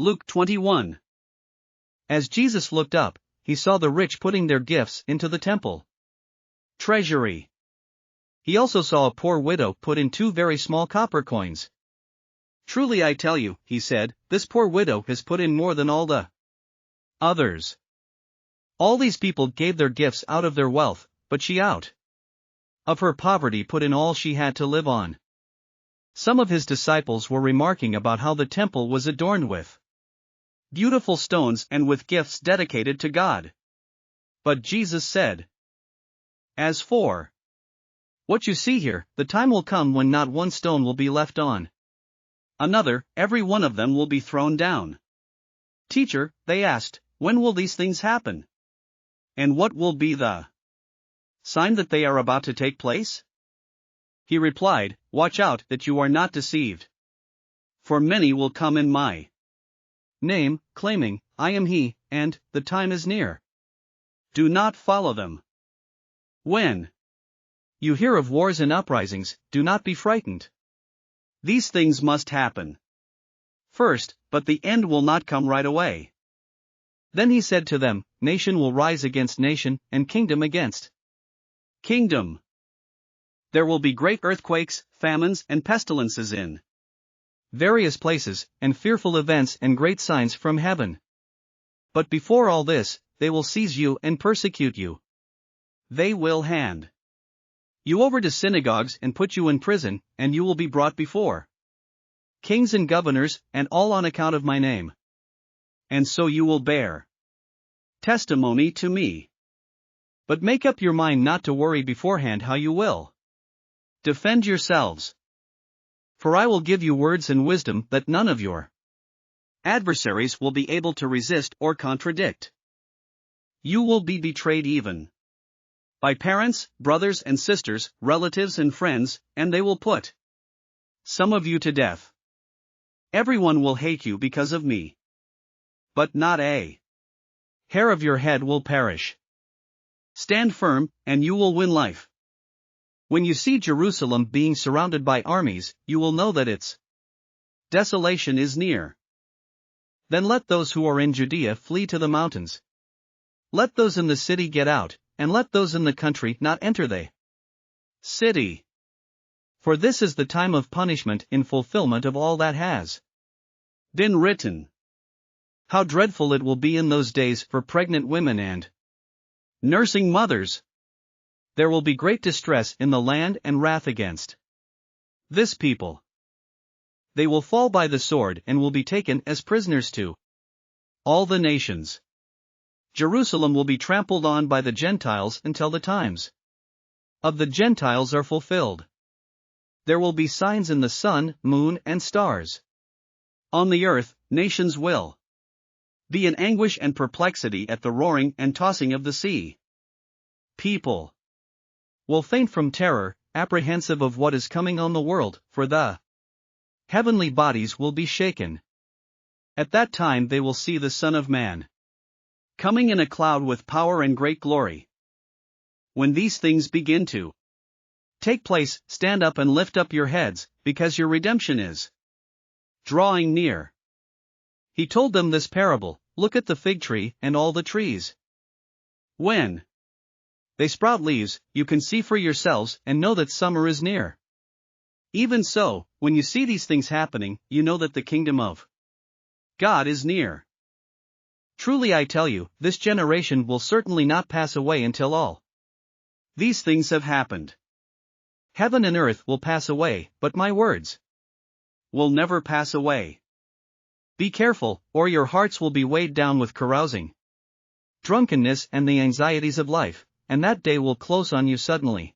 Luke 21. As Jesus looked up, he saw the rich putting their gifts into the temple treasury. He also saw a poor widow put in 2 very small copper coins. "Truly I tell you," he said, "this poor widow has put in more than all the others. All these people gave their gifts out of their wealth, but she out of her poverty put in all she had to live on." Some of his disciples were remarking about how the temple was adorned with beautiful stones and with gifts dedicated to God. But Jesus said, "As for what you see here, the time will come when not one stone will be left on another, every one of them will be thrown down." "Teacher," they asked, "when will these things happen? And what will be the sign that they are about to take place?" He replied, "Watch out that you are not deceived. For many will come in my name, claiming, 'I am he,' and 'the time is near.' Do not follow them. When you hear of wars and uprisings, do not be frightened. These things must happen first, but the end will not come right away." Then he said to them, "Nation will rise against nation, and kingdom against kingdom. There will be great earthquakes, famines, and pestilences in various places, and fearful events and great signs from heaven. But before all this, they will seize you and persecute you. They will hand you over to synagogues and put you in prison, and you will be brought before kings and governors, and all on account of my name. And so you will bear testimony to me. But make up your mind not to worry beforehand how you will defend yourselves. For I will give you words and wisdom that none of your adversaries will be able to resist or contradict. You will be betrayed even by parents, brothers and sisters, relatives and friends, and they will put some of you to death. Everyone will hate you because of me. But not a hair of your head will perish. Stand firm, and you will win life. When you see Jerusalem being surrounded by armies, you will know that its desolation is near. Then let those who are in Judea flee to the mountains. Let those in the city get out, and let those in the country not enter the city. For this is the time of punishment in fulfillment of all that has been written. How dreadful it will be in those days for pregnant women and nursing mothers! There will be great distress in the land and wrath against this people. They will fall by the sword and will be taken as prisoners to all the nations. Jerusalem will be trampled on by the Gentiles until the times of the Gentiles are fulfilled. There will be signs in the sun, moon, and stars. On the earth, nations will be in anguish and perplexity at the roaring and tossing of the sea. People will faint from terror, apprehensive of what is coming on the world, for the heavenly bodies will be shaken. At that time they will see the Son of Man coming in a cloud with power and great glory. When these things begin to take place, stand up and lift up your heads, because your redemption is drawing near. He told them this parable: Look at the fig tree and all the trees. When they sprout leaves, you can see for yourselves and know that summer is near. Even so, when you see these things happening, you know that the kingdom of God is near. Truly I tell you, this generation will certainly not pass away until all these things have happened. Heaven and earth will pass away, but my words will never pass away. Be careful, or your hearts will be weighed down with carousing, drunkenness, and the anxieties of life, and that day will close on you suddenly,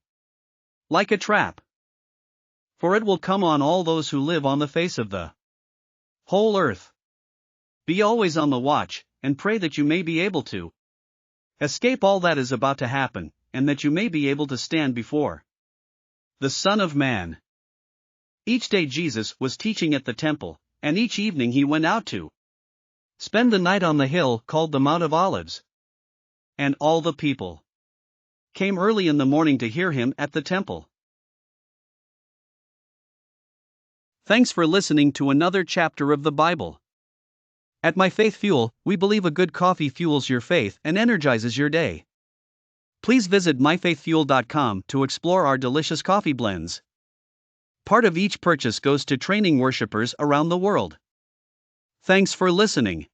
like a trap. For it will come on all those who live on the face of the whole earth. Be always on the watch, and pray that you may be able to escape all that is about to happen, and that you may be able to stand before the Son of Man. Each day Jesus was teaching at the temple, and each evening he went out to spend the night on the hill called the Mount of Olives. And all the people came early in the morning to hear him at the temple. Thanks for listening to another chapter of the Bible. At My Faith Fuel, we believe a good coffee fuels your faith and energizes your day. Please visit myfaithfuel.com to explore our delicious coffee blends. Part of each purchase goes to training worshipers around the world. Thanks for listening.